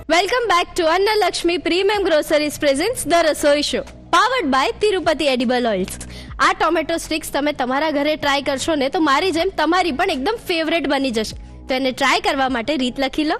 Welcome back to Annalakshmi Premium Groceries presents The Rasoi Show, powered by Tirupati Edible Oils. આ tomato sticks તમે તમારા ઘરે try કરશો ને તો મારી જેમ તમારી પણ એકદમ ફેવરેટ બની જશે. તો એને ટ્રાય કરવા માટે રીત લખી લો.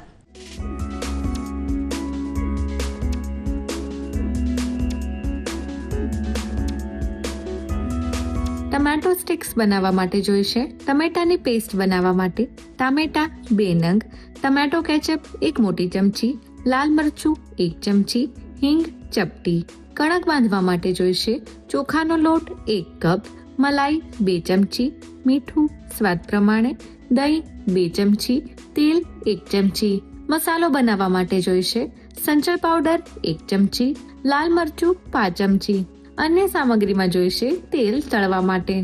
ટમેટો સ્ટિક્સ બનાવવા માટે જોઈશે ટમેટાની પેસ્ટ બનાવવા માટે ટામેટા 2 નંગ, ટમેટો કેચઅપ 1 મોટી ચમચી, લાલ મરચું 1 ચમચી, હિંગ ચપટી. કણક બાંધવા માટે જોઈશે ચોખાનો લોટ 1 કપ, મલાઈ 2 ચમચી, મીઠું સ્વાદ પ્રમાણે, દહીં 2 ચમચી, તેલ 1 ચમચી. મસાલો બનાવવા માટે જોઈશે સંચળ પાવડર 1 ચમચી, લાલ મરચું 5 ચમચી. અન્ય સામગ્રીમાં જોઈશે તેલ તળવા માટે.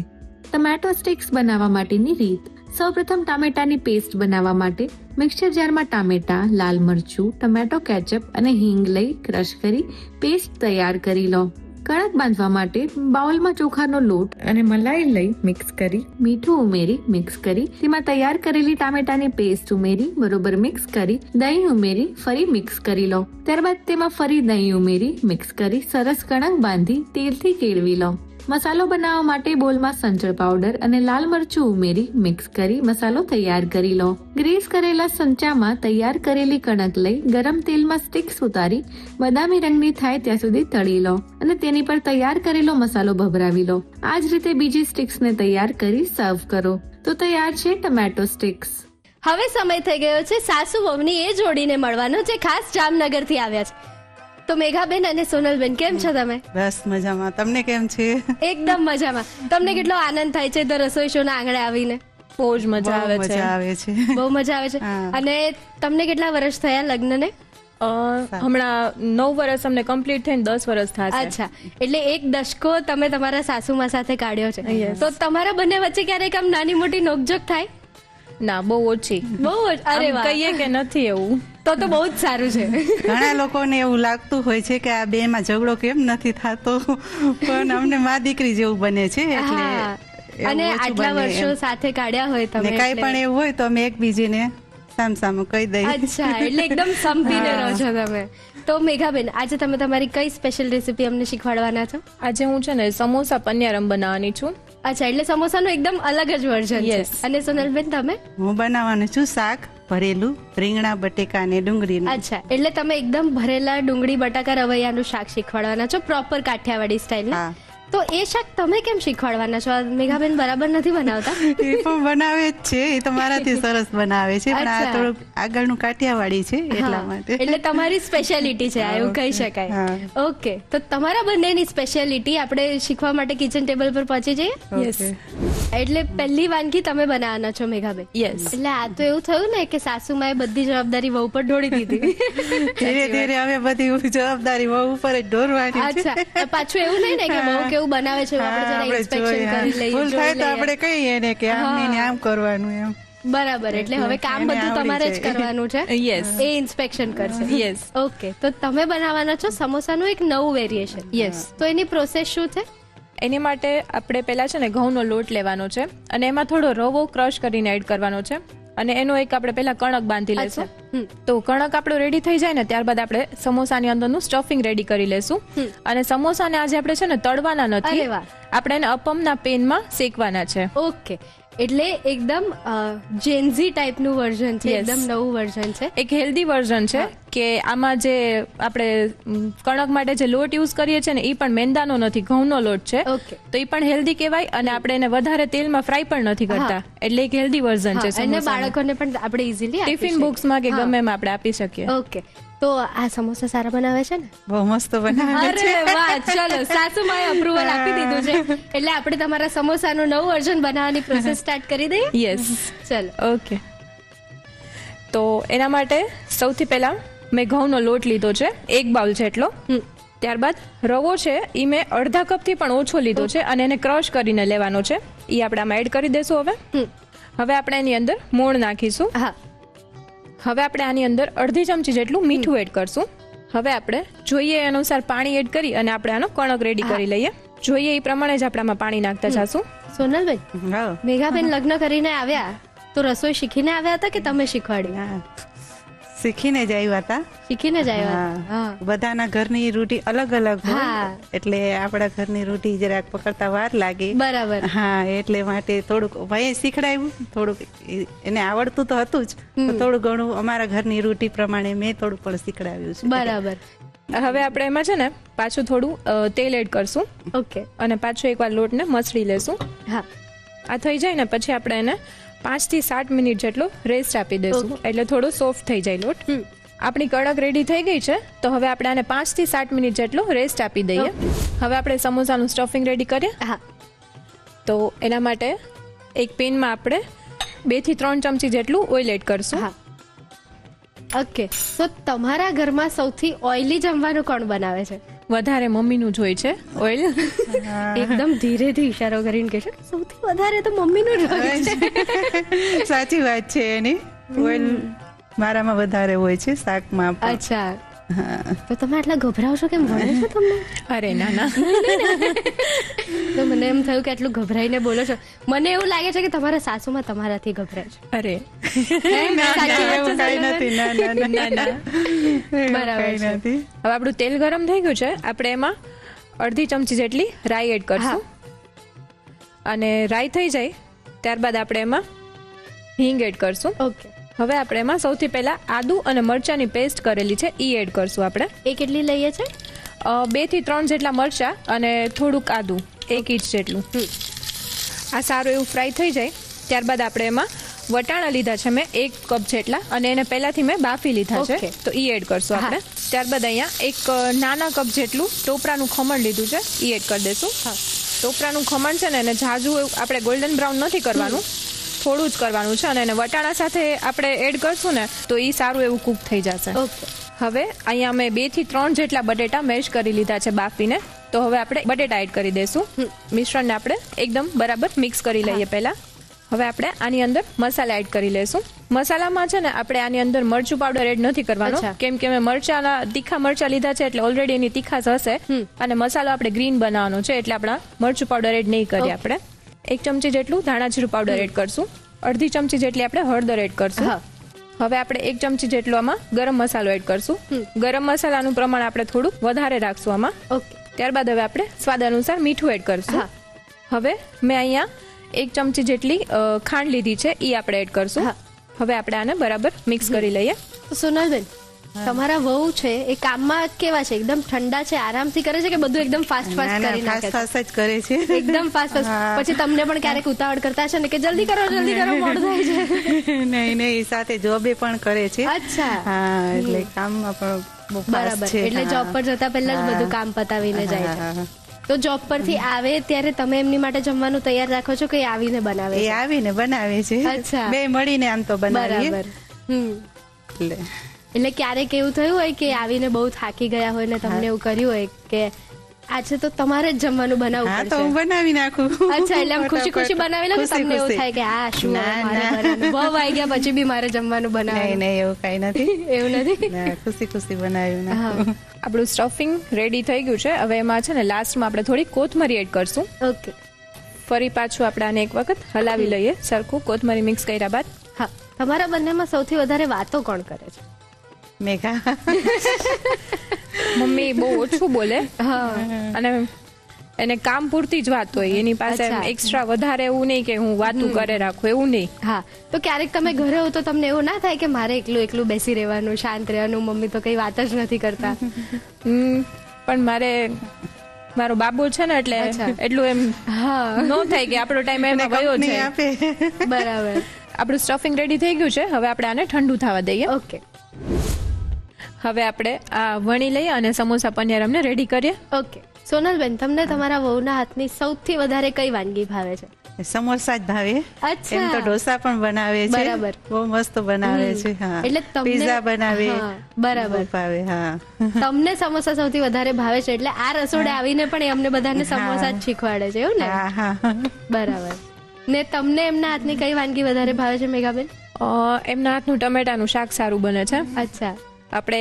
ટમેટો સ્ટિક્સ બનાવવા માટેની રીત. સૌપ્રથમ ટામેટાની પેસ્ટ બનાવવા માટે મિક્સર જારમાં ટામેટા, લાલ મરચું, ટમેટો કેચઅપ અને હિંગ લઈ ક્રશ કરી પેસ્ટ તૈયાર કરી લો. કણક બાંધવા માટે બાઉલમાં ચોખાનો લોટ અને મલાઈ લઈ મિક્સ કરી, મીઠું ઉમેરી મિક્સ કરી, તેમાં તૈયાર કરેલી ટામેટાની પેસ્ટ ઉમેરી બરોબર મિક્સ કરી, દહીં ઉમેરી ફરી મિક્સ કરી લો. ત્યારબાદ તેમાં ફરી દહીં ઉમેરી મિક્સ કરી સરસ કણક બાંધી તેલથી કેળવી લો. મસાલો બનાવવા માટે બોલમાં સંચળ પાવડર અને લાલ મરચું ઉમેરી મિક્સ કરી મસાલો તૈયાર કરી લો. ગ્રીસ કરેલા સંચામાં તૈયાર કરેલી કણક લઈ ગરમ તેલમાં સ્ટિક્સ ઉતારી બદામી રંગની થાય ત્યાં સુધી તળી લો અને તેની પર તૈયાર કરેલો મસાલો ભભરાવી લો. આ જ રીતે બીજી સ્ટિક્સને તૈયાર કરી સર્વ કરો. તો તૈયાર છે ટમેટો સ્ટિક્સ. હવે સમય થઈ ગયો છે સાસુ વહુની એ જોડીને મળવાનો જે ખાસ જામનગરથી આવ્યા છે. તો મેઘાબેન અને સોનલબેન, કેમ છો તમે? બસ મજામાં. તમને કેમ છે? એકદમ મજામાં. તમને કેટલો આનંદ થાય છે ધ રસોઈ શો ના આંગણે આવીને? બહુ જ મજા આવે છે. બહુ મજા આવે છે. અને તમને કેટલા વર્ષ થયા લગ્નને? હમણાં 9 વર્ષ અમને કમ્પ્લીટ થઈને 10 વર્ષ થશે. અચ્છા, એટલે એક દશકો તમે તમારા સાસુમાં સાથે કાઢ્યો છે. તો તમારા બંને વચ્ચે ક્યારેક આમ નાની મોટી નોકઝોક થાય? ના, બહુ ઓછી. બહુ અરે વાહ, કહીએ કે નથી એવું તો બહુ જ સારું છે. ઘણા લોકોને એવું લાગતું હોય છે કે આ બે માં ઝઘડો કેમ નથી થતો, પણ અમને માં દીકરી જેવું બને છે. એટલે અને આટલા વર્ષો સાથે કાઢ્યા હોય તમે, કઈ પણ એવું હોય તો અમે એકબીજીને સામસામું કહી દઈએ. અચ્છા, એટલે એકદમ સંપીને રહો છો તમે. તો મેઘાબેન, આજે તમે તમારી કઈ સ્પેશિયલ રેસીપી અમને શીખવાડવાના છો? આજે હું છે ને સમોસા પન્યારમ બનાવવાની છું. અચ્છા, એટલે સમોસાનું એકદમ અલગ જ વર્ઝન છે. અને સોનલબેન, તમે? હું બનાવવાનું છું શાક ભરેલું રીંગણા, બટેકા અને ડુંગળી. અચ્છા, એટલે તમે એકદમ ભરેલા ડુંગળી, બટાકા, રવૈયાનું શાક શીખવાડવાના છો, પ્રોપર કાઠિયાવાડી સ્ટાઇલ. તો એ શાક તમે કેમ શીખવાડવાના છો? મેઘાબેન બરાબર નથી બનાવતા? એ પણ બનાવે જ છે, એ તો મારાથી સરસ બનાવે છે, પણ આ થોડુંક આગળનું કાઠિયાવાડી છે એટલા માટે. એટલે તમારી સ્પેશિયાલિટી છે આ, એવું કહી શકાય. ઓકે, તો તમારા બંનેની સ્પેશિયાલિટી આપણે શીખવા માટે કિચન ટેબલ પર પહોંચી જઈએ. યસ. એટલે પહેલી વાનગી તમે બનાવવાના છો મેઘાબેન? યસ. એટલે આ તો એવું થયું ને કે સાસુમાએ બધી જવાબદારી વહુ પર ઢોળી દીધી. ધીરે ધીરે હવે બધી જવાબદારી વહુ ઉપર જ ઢોરવાની. અચ્છા, પાછું એવું નહીં ને કે વહુ કેવું બનાવે છે આપણે જરા ઇન્સ્પેક્શન કરી લઈએ, ભૂલ થાય તો આપણે કહીએ ને કે આમ નહીં આમ કરવાનું એમ. બરાબર, એટલે હવે કામ બધું તમારે જ કરવાનું છે. યસ. એ ઇન્સ્પેક્શન કરશે. યસ. ઓકે, તો તમે બનાવવાના છો સમોસાનું એક નવું વેરિએશન. યસ. તો એની પ્રોસેસ શું છે? એની માટે આપણે પહેલા છે ને ઘઉંનો લોટ લેવાનો છે અને એમાં થોડો રવો ક્રશ કરીને એડ કરવાનો છે અને એનો એક આપણે પહેલા કણક બાંધી લેશું. તો કણક આપણો રેડી થઈ જાય ને ત્યારબાદ આપણે સમોસાની અંદરનું સ્ટફિંગ રેડી કરી લેશું. અને સમોસાને આજે આપણે છે ને તળવાના નથી, આપણે એને અપમના પેનમાં શેકવાના છે. ઓકે, એટલે એકદમ જેન્ઝી ટાઈપનું વર્ઝન છે, એકદમ નવું વર્ઝન છે, એક હેલ્ધી વર્ઝન છે. કે આમાં જે આપણે કણક માટે જે લોટ યુઝ કરીએ છીએ ને એ પણ મેંદાનો નથી, ઘઉંનો લોટ છે. ઓકે, તો એ પણ હેલ્ધી કહેવાય અને આપણે એને વધારે તેલમાં ફ્રાય પણ નથી કરતા, એટલે એક હેલ્ધી વર્ઝન છે. અને બાળકોને પણ આપણે ઇઝીલી ટિફિન બોક્સમાં કે ગમે એમાં આપણે આપી શકીએ. ઓકે, તો આ સમોસા સારા બનાવે છે ને? બહુ મસ્ત બનાવે છે. અરે વાહ, ચલો, સાસુમાએ અપ્રુવલ આપી દીધું છે એટલે આપણે તમારા સમોસાનું નવું વર્ઝન બનાવવાની પ્રોસેસ સ્ટાર્ટ કરી દઈએ. યસ. ચલો. ઓકે, તો એના માટે સૌથી પહેલા મેં ઘઉંનો લોટ લીધો છે 1 બાઉલ જેટલો. ત્યારબાદ રવો છે એ મેં અડધા કપથી પણ ઓછો લીધો છે અને એને ક્રશ કરીને લેવાનો છે. એ આપણે આમાં એડ કરી દેશું. હવે આપણે એની અંદર મોણ નાખીશું. હા. હવે આપણે આની અંદર અડધી ચમચી જેટલું મીઠું એડ કરશું. હવે આપણે જોઈએ એ અનુસાર પાણી એડ કરી અને આપણે આનો કણક રેડી કરી લઈએ. જોઈએ એ પ્રમાણે જ આપણે આમાં પાણી નાખતા જશું. સોનલબેન, મેઘાબેન લગ્ન કરીને આવ્યા તો રસોઈ શીખીને આવ્યા હતા કે તમે શીખવાડી? શીખીને જ આવ્યા હતા. શીખીને જ આવ્યા હા. હા બધાના ઘરની રૂટી અલગ અલગ હોય હા. એટલે આપણા ઘરની રૂટી જરાક પકડતા વાર લાગે. બરાબર હા એટલે માટે થોડુંક ભાઈએ શીખડાવ્યું, થોડુંક એને આવડતું તો હતું જ, તો થોડું ઘણું અમારા ઘરની રૂટી પ્રમાણે મેં થોડું પણ શીખડાવ્યું છે. બરાબર હવે આપણે એમાં છે ને પાછું થોડું તેલ એડ કરશું ઓકે અને પાછું એકવાર લોટને મસળી લેશું. હા આ થઈ જાય ને પછી આપણે એને 5 થી 7 મિનિટ જેટલો રેસ્ટ આપી દઈશું, એટલે થોડો સોફ્ટ થઈ જાય લોટ. આપણી કડક રેડી થઈ ગઈ છે, તો હવે આપણે આને 5 થી 7 મિનિટ જેટલો રેસ્ટ આપી દઈએ. હવે આપણે સમોસાનું સ્ટફિંગ રેડી કરીએ. હા તો એના માટે એક પેનમાં આપણે 2 થી 3 ચમચી જેટલું ઓઇલ એડ કરશું. હા ઓકે. તો તમારા ઘરમાં સૌથી ઓઇલી જમવાનું કોણ બનાવે છે? વધારે મમ્મીનું જ હોય છે ઓઇલ. એકદમ ધીરેથી ઈશારો કરીને કહેશો કે સૌથી વધારે તો મમ્મીનું જ હોય છે. સાચી વાત છે એની. ઓઇલ મારામાં વધારે હોય છે શાકમાં પણ. અચ્છા તો તમે આટલા ગભરાવ છો કેમ? વળે છો તમને? અરે ના ના, તો મને એમ થયું કે આટલું ગભરાઈને બોલો છો. મને એવું લાગે છે કે તમારા સાસુમાં તમારાથી ગભરાય છે. અરે સાચી વાત એવું છે, કાંઈ નથી. ના ના ના ના ના. એવું બરાબર કાંઈ છે. નથી. હવે આપણું તેલ ગરમ થઈ ગયું છે, આપણે એમાં 1/2 ચમચી જેટલી રાઈ એડ કરશું. અને રાઈ થઈ જાય ત્યારબાદ આપણે એમાં હિંગ એડ કરશું. ઓકે. હવે આપણે એમાં સૌથી પહેલા આદુ અને મરચાની પેસ્ટ કરેલી છે એ એડ કરશું. આપણે એ કેટલી લઈએ છે? 2 થી 3 જેટલા મરચા અને થોડુંક આદુ 1 ઇંચ જેટલું. આ સારું એવું ફ્રાય થઈ જાય ત્યારબાદ આપણે એમાં વટાણા લીધા છે મેં 1 કપ જેટલા, અને એને પહેલાથી મેં બાફી લીધા છે, Okay. તો એ એડ કરશું આપણે. ત્યારબાદ અહીંયા એક નાના કપ જેટલું ટોપરાનું ખમણ લીધું છે એ એડ કરી દઈશું. ટોપરાનું ખમણ છે ને એને ઝાઝું એવું આપણે ગોલ્ડન બ્રાઉન નથી કરવાનું, થોડું જ કરવાનું છે, અને એને વટાણા સાથે આપણે એડ કરશું ને તો એ સારું એવું કૂક થઈ જશે. ઓકે. હવે અહીંયા મેં 2 થી 3 જેટલા બટેટા મેશ કરી લીધા છે બાફીને, તો હવે આપણે બટેટા એડ કરી દઈશું. મિશ્રણને આપણે એકદમ બરાબર મિક્સ કરી લઈએ પહેલા. હવે આપણે આની અંદર મસાલા એડ કરી લઈશું. મસાલામાં છે ને આપણે આની અંદર મરચું પાવડર એડ નથી કરવાનો, અચ્છા. કેમ કે મેં તીખા મરચા લીધા છે એટલે ઓલરેડી એની તીખાશ હશે, અને મસાલો આપણે ગ્રીન બનાવવાનો છે એટલે આપણા મરચું પાવડર એડ નહીં કરીએ. આપણે 1 ચમચી જેટલું ધાણા જીરું પાવડર એડ કરશું. 1/2 ચમચી જેટલી આપણે હળદર એડ કરશું. હવે આપણે 1 ચમચી જેટલો આમાં ગરમ મસાલો એડ કરશું. ગરમ મસાલાનું પ્રમાણ આપણે થોડું વધારે રાખશું આમાં. ઓકે. ત્યારબાદ હવે આપણે સ્વાદ અનુસાર મીઠું એડ કરશું. હવે મેં અહીંયા 1 ચમચી જેટલી ખાંડ લીધી છે એ આપણે એડ કરશું. હવે આપણે આને બરાબર મિક્સ કરી લઈએ. તો સોનલબેન, તમારા વહુ છે એ કામમાં કેવા છે? એકદમ ઠંડા છે, આરામથી કરે છે કે બધું એકદમ ફાસ્ટ ના ના કરી નાખે ફાસ્ટ છે? ફાસ્ટ જ કરે છે. એકદમ ફાસ્ટ પછી તમને પણ ક્યારેક ઉતાવળ કરતા છે ને કે જલ્દી કરો મોડું થાય છે? નહીં નહીં, એ સાથે જોબે પણ કરે છે. અચ્છા. હા એટલે કામમાં પણ બહુ fast બરાબર. છે. એટલે હા. જોબ પર જતા પહેલા જ બધું કામ પતાવીને જાય છે. હા. તો જોબ પરથી આવે ત્યારે તમે એમની માટે જમવાનું તૈયાર રાખો છો કે એ આવીને બનાવે એ છે? આવીને બનાવે છે. અચ્છા. બે મળીને આમ તો બનાવીએ. બરાબર. એટલે એટલે ક્યારેક એવું થયું હોય કે આવીને બહુ થાકી ગયા હોય ને તમને એવું કર્યું હોય કે આજે તો તમારે જ જમવાનું બનાવવું હા તો હું પડશે? બનાવી નાખું. અચ્છા, એટલે આમ ખુશી ખુશી બનાવી લો કે ખુશી તમને એવું ખુશી. થાય કે આ શું ના, મારે ના. બનાવવાનું? બહુ વાઈ ગયા પછી બી મારે જમવાનું નહીં બનાવવાનું? નહીં એવું કઈ નથી. એવું નથી. ના, ખુશી ખુશી બનાવ્યું નાખું. આપણું સ્ટફિંગ રેડી થઈ ગયું છે. હવે એમાં છે ને લાસ્ટમાં આપણે થોડી કોથમરી એડ કરશું. ઓકે. ફરી પાછું આપણે આને એક વખત હલાવી લઈએ સરખું. કોથમરી મિક્સ કર્યા બાદ હા. તમારા બંનેમાં સૌથી વધારે વાતો કોણ કરે છે? મેઘા. મમ્મી બહુ ઓછું બોલે, અને એને કામ પૂરતી જ વાત હોય, એની પાસે અચ્છા. એક્સ્ટ્રા વધારે એવું નહીં કે હું વાતું કરે રાખું, એવું નહીં. હા. તો ક્યારેક તમે ઘરે હો તો તમને એવું ના થાય કે મારે એકલું બેસી રહેવાનું, શાંત રહેવાનું, મમ્મી તો કઈ વાત જ નથી કરતા? પણ મારો બાબુ છે ને એટલે અચ્છા. એટલું એમ હા. નો થાય કે આપણો ટાઈમ એને એમાં ગયો કંપની છે. આપે. બરાબર. આપણું સ્ટફિંગ રેડી થઈ ગયું છે. હવે આપણે આને ઠંડુ થવા દઈએ. ઓકે. હવે આપણે આ વણી લઈએ અને સમોસા પનીર અમને રેડી કરીએ. ઓકે. સોનલબેન, તમને તમારા વહુના હાથની સૌથી વધારે કઈ વાનગી ભાવે છે? સમોસા જ ભાવે. અચ્છા. એમ તો ઢોસા પણ બનાવે છે. બરાબર. બહુ મસ્ત બનાવે છે. હા. એટલે તમને પિઝા બનાવે. હા, બરાબર. બહુ ભાવે. હા. તમને સમોસા સૌથી વધારે ભાવે છે એટલે આ રસોડે આવીને પણ એ અમને બધાને સમોસા જ શીખવાડે છે, એવું ને? હા હા. બરાબર. ને તમને એમના હાથની કઈ વાનગી વધારે ભાવે છે મેઘાબેન? એમના હાથનું ટમેટાનું શાક સારું બને છે. અચ્છા. આપણે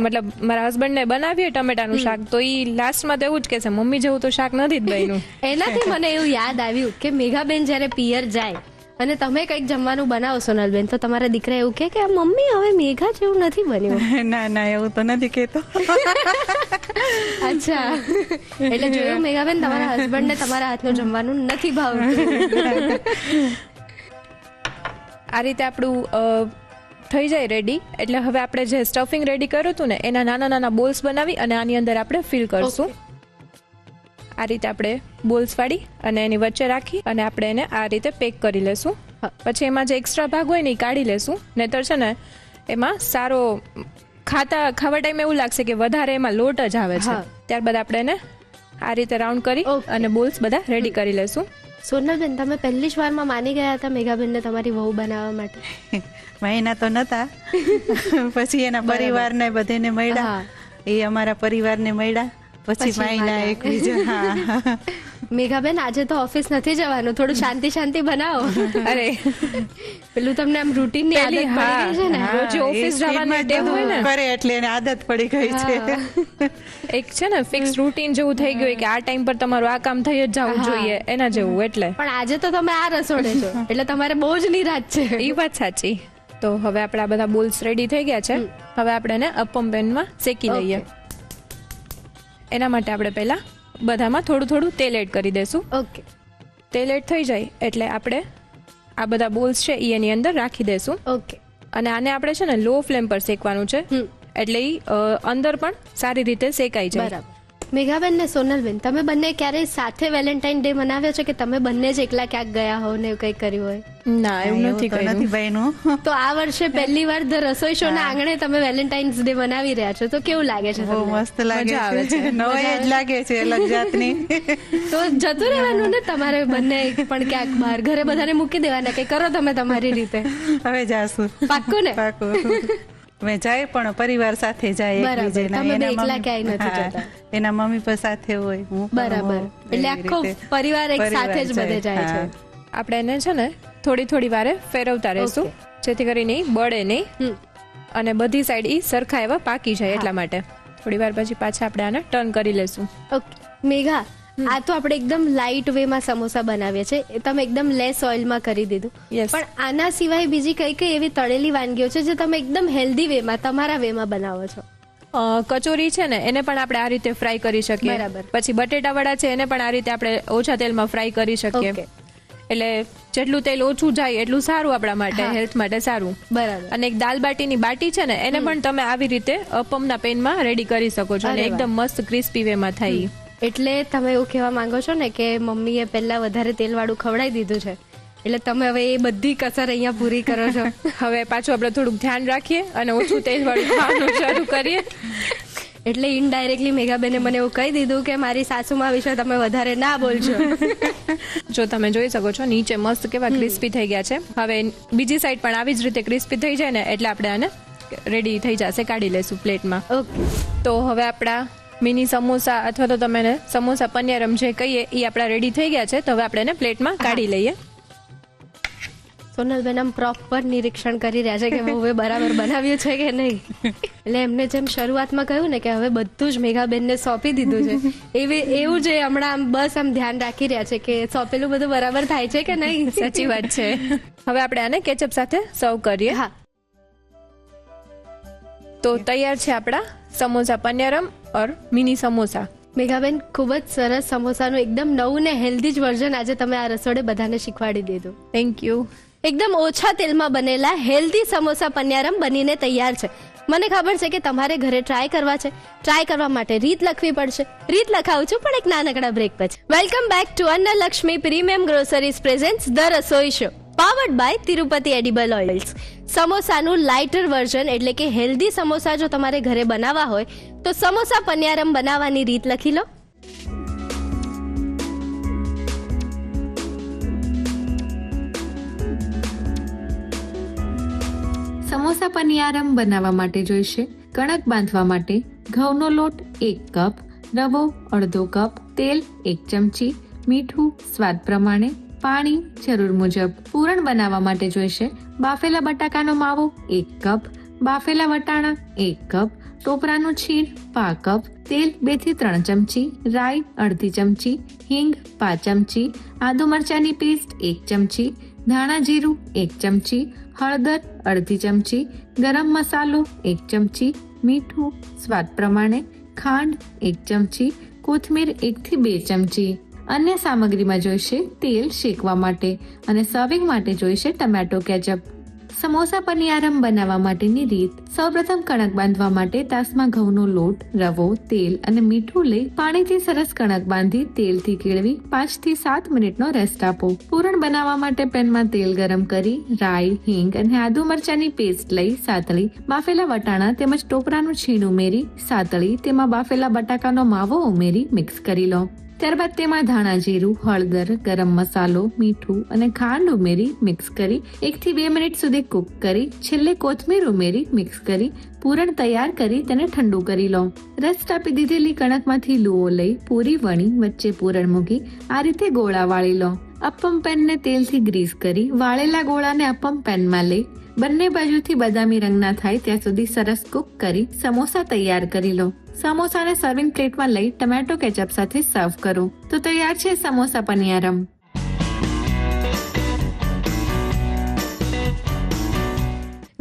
મતલબ મારા હસબન્ડને બનાવીએ ટમેટાનું શાક તો ઈ લાસ્ટમાં તો એવું જ કહે છે, મમ્મી જેવું તો શાક નથી જ બન્યું. એનાથી મને એવું યાદ આવ્યું કે મેઘાબેન જ્યારે પિયર જાય અને તમે કંઈક જમવાનું બનાવો સોનલબેન તો તમારા દીકરા એવું કહે કે આ મમ્મી હવે મેઘા જેવું નથી બન્યું. ના ના એવું તો નથી કહેતો. અચ્છા, એટલે જોયું મેઘાબેન, તમારા હસબન્ડને તમારા હાથનું જમવાનું નથી ભાવતું. આ રીતે આપણું થઈ જાય રેડી. એટલે હવે આપણે જે સ્ટફિંગ રેડી કર્યું હતું ને એના નાના નાના બોલ્સ બનાવી અને આની અંદર આપણે ફિલ કરશું. આ રીતે આપણે બોલ્સ પાડી અને એની વચ્ચે રાખી અને આપણે એને આ રીતે પેક કરી લેશું. પછી એમાં જે એક્સ્ટ્રા ભાગ હોય ને એ કાઢી લેશું, નહીતર છે ને એમાં સારો ખાવા ટાઈમે એવું લાગશે કે વધારે એમાં લોટ જ આવે છે. ત્યારબાદ આપણે એને આ રીતે રાઉન્ડ કરી અને બોલ્સ બધા રેડી કરી લેશું. સોનલબેન, તમે પહેલી જ વારમાં માની ગયા હતા મેઘાબેનને તમારી વહુ બનાવવા માટે? મહિના તો નતા, પછી એના પરિવારને બધેને મળ્યા, એ અમારા પરિવારને મળ્યા, પછી મહિના એકબીજા. હા મેઘાબેન, આજે તો ઓફિસ નથી જવાનું, થોડું શાંતિ શાંતિ બનાવો. અરે પેલું તમને આમ રૂટીન ની આદત પડી ગઈ છે ને, રોજ ઓફિસ જવાની ટેવ હોય ને કરે એટલે એને આદત પડી ગઈ છે. એક છે ને ફિક્સ રૂટીન જેવું થઈ ગયું કે આ ટાઈમ પર તમારું આ કામ થઈ જ જવું જોઈએ એના જેવું. એટલે પણ આજે તો તમે આ રસોડે છો એટલે તમારે બહુ જ નિરાશ છે. એ વાત સાચી. તો હવે આપણા બધા બોલ્સ રેડી થઈ ગયા છે. હવે આપણે એને અપમ પેનમાં શેકી લઈએ. એના માટે આપણે પહેલા બધામાં થોડું થોડું તેલ એડ કરી દેશું. ઓકે, તેલ એડ થઈ જાય એટલે આપણે આ બધા બોલ્સ છે એ એની અંદર રાખી દેશું. ઓકે, અને આને આપણે છે ને લો ફ્લેમ પર શેકવાનું છે, એટલે એ અંદર પણ સારી રીતે શેકાઈ જાય. બરાબર. મેઘાબેન ને સોનલબેન, તમે બંને ક્યારેય સાથે વેલેન્ટાઇન ડે મનાવ્યો છે કે તમે બંને જ એકલા ક્યાંક ગયા હો ને કંઈ કર્યું હોય? ના, એવું નથી કર્યું. નથી બન્યું. તો આ વર્ષે પહેલી વાર ધ રસોઈ શો ના આંગણે તમે વેલેન્ટાઇન્સ ડે મનાવી રહ્યા છો, તો કેવું લાગે છે બહુ તમને? મસ્ત લાગે મજા આવે છે, છે. નવાઈ જ લાગે છે અલગ જાતની. તો જતું રહેવાનું ને તમારે બંને પણ ક્યાંક બહાર, ઘરે બધાને મૂકી દેવાના કે કરો તમે તમારી રીતે. હવે જાશું. પાક્કું ને? પાકું. અમે જાય પણ પરિવાર સાથે જાય બરાબર. એકબીજાના. તમે બે એના એકલા મમ્મી- ક્યાંય નથી હા, જતા. એના મમ્મી પણ સાથે હોય, હું પણ બરાબર. હોઉં. એટલે એવી આખો રીતે. પરિવાર એક સાથે જ બધે જાય છે. હા. આપણે એને છે ને થોડી થોડી વારે ફેરવતા રહેશું, જેથી કરીને ઈ બળે નહીં અને બધી સાઈડ ઈ સરખા એવા પાકી જાય. એટલા માટે થોડી વાર પછી પાછા આપણે આને ટર્ન કરી લેશું. ઓકે મેઘા, આ તો આપણે એકદમ લાઇટ વે માં સમોસા બનાવીએ છીએ, એ તમે એકદમ લેસ ઓઇલમાં કરી દીધું. Yes. પણ આના સિવાય બીજી કઈ કઈ એવી તળેલી વાનગીઓ છે જે તમે એકદમ હેલ્ધી વે માં તમારા વે માં બનાવો છો? કચોરી છે ને એને પણ આપણે આ રીતે ફ્રાય કરી શકીએ. બરાબર. પછી બટેટા વડા છે એને પણ આ રીતે આપણે ઓછા તેલમાં ફ્રાય કરી શકીએ. Okay. એટલે જેટલું તેલ ઓછું જાય એટલું સારું આપણા માટે, હેલ્થ માટે સારું. બરાબર. અને એક દાલ બાટીની બાટી છે ને એને પણ તમે આવી રીતે અપમના પેનમાં રેડી કરી શકો છો અને અરે વાહ. એકદમ મસ્ત ક્રિસ્પી વેમાં થાય. એટલે તમે એવું કહેવા માંગો છો ને કે મમ્મીએ પહેલા વધારે તેલ વાળું ખવડાવી દીધું છે, એટલે તમે હવે એ બધી કસર અહીંયા પૂરી કરો છો. હવે પાછું આપણે થોડુંક ધ્યાન રાખીએ અને ઓછું તેલ વાળું ખાવાનું શરૂ કરીએ. એટલે ઇનડાયરેક્ટલી મેઘાબેને મને એવું કહી દીધું કે મારી સાસુમા વિશે તમે વધારે ના બોલજો. જો તમે જોઈ શકો છો નીચે મસ્ત કેવા ક્રિસ્પી થઈ ગયા છે. હવે બીજી સાઈડ પણ આવી જ રીતે ક્રિસ્પી થઈ જાય ને એટલે આપણે આને રેડી થઈ જશે, કાઢી લેશું પ્લેટમાં. ઓકે, તો હવે આપણા મિની સમોસા અથવા તો તમે એને સમોસા પન્યારમ જે કહીએ એ આપણા રેડી થઈ ગયા છે. તો હવે આપણે એને પ્લેટમાં કાઢી લઈએ. સોનલબેન આમ પ્રોપર નિરીક્ષણ કરી રહ્યા છે કે હવે બરાબર બનાવ્યું છે કે નહીં. એટલે એમને જેમ શરૂઆતમાં કહ્યું ને કે હવે બધું જ મેઘાબેનને સોંપી દીધું છે, એવું જે હમણાં આમ બસ આમ ધ્યાન રાખી રહ્યા છે કે સોંપેલું બધું બરાબર થાય છે કે નહીં. સાચી વાત છે. હવે આપણે આને કેચઅપ સાથે સર્વ કરીએ. હા, તો તૈયાર છે આપણા સમોસા પન્યારમ ઓર મિની સમોસા. મેઘાબેન ખૂબ જ સરસ સમોસાનું એકદમ નવું ને હેલ્ધી જ વર્ઝન આજે તમે આ રસોડે બધાને શીખવાડી દીધું. Thank you. એકદમ ઓછા તેલમાં બનેલા હેલ્ધી સમોસા પન્યારમ બનીને તૈયાર છે. મને ખબર છે કે તમારે ઘરે ટ્રાય કરવા છે. ટ્રાય કરવા માટે રીત લખવી પડશે. રીત લખાવું છું પણ એક નાનકડા બ્રેક પછી. Welcome back to Annalakshmi premium groceries presents the Rasoi show, powered by Tirupati edible oils. સમોસાનું લાઇટર વર્ઝન એટલે કે હેલ્ધી સમોસા જો તમારે ઘરે બનાવવા હોય તો સમોસા પન્યારમ બનાવવાની રીત લખી લો. સમોસા પનિયારમ બનાવવા માટે જોઈશે કણક બાંધવા માટે ઘઉંનો લોટ 1 કપ, રવો અડધો કપ, તેલ 1 ચમચી, મીઠું સ્વાદ પ્રમાણે, પાણી જરૂર મુજબ. પૂરણ બનાવવા માટે જોઈશે બાફેલા બટાકાનો માવો 1 કપ, બાફેલા વટાણા 1 કપ, ટોપરાનું છીણ 5 કપ, તેલ 2 થી 3 ચમચી, રાઈ અડધી ચમચી, હિંગ 5 ચમચી, આદુ મરચાની પેસ્ટ 1 ચમચી, ધાણા જીરું 1 ચમચી, હળદર અડધી ચમચી, ગરમ મસાલો 1 ચમચી, મીઠું સ્વાદ પ્રમાણે, ખાંડ 1 ચમચી, કોથમીર 1 થી 2 ચમચી. અન્ય સામગ્રીમાં જોઈશે તેલ શેકવા માટે અને સર્વિંગ માટે જોઈશે ટમેટો કેચઅપ. સમોસા પનિયારમ બનાવવા માટેની રીત. સૌપ્રથમ કણક બાંધવા માટે તાસમાં ઘઉંનો લોટ, રવો, તેલ અને મીઠું લઈ પાણીથી સરસ કણક બાંધી તેલથી કેળવી 5 થી 7 મિનિટનો રેસ્ટ આપો. પૂરણ બનાવવા માટે પેનમાં તેલ ગરમ કરી રાઈ, હિંગ અને આદુ મરચાની પેસ્ટ લઈ સાતળી, બાફેલા વટાણા તેમજ ટોપરાનું છીણ ઉમેરી સાતળી, તેમાં બાફેલા બટાકાનો માવો ઉમેરી મિક્સ કરી લો. ત્યારબાદ તેમાં ધાણા જીરું, હળદર, ગરમ મસાલો, મીઠું અને ખાંડ ઉમેરી મિક્સ કરી 1 થી 2 મિનિટ સુધી કૂક કરી છેલ્લે કોથમીર ઉમેરી મિક્સ કરી પૂરણ તૈયાર કરી તેને ઠંડુ કરી લો. રસ આપી દીધેલી કણકમાંથી લુઓ લઈ પૂરી વણી વચ્ચે પૂરણ મૂકી આ રીતે ગોળા વાળી લો. અપ્પમ પેનને તેલથી ગ્રીસ કરી વાળેલા ગોળાને અપ્પમ પેનમાં લઈ બંને બાજુથી બદામી રંગના થાય ત્યાં સુધી સરસ કૂક કરી સમોસા તૈયાર કરી લો. સમોસાને સર્વિંગ પ્લેટમાં લઈ ટમેટો કેચઅપ સાથે સર્વ કરો. તો તૈયાર છે સમોસા પનિયારમ.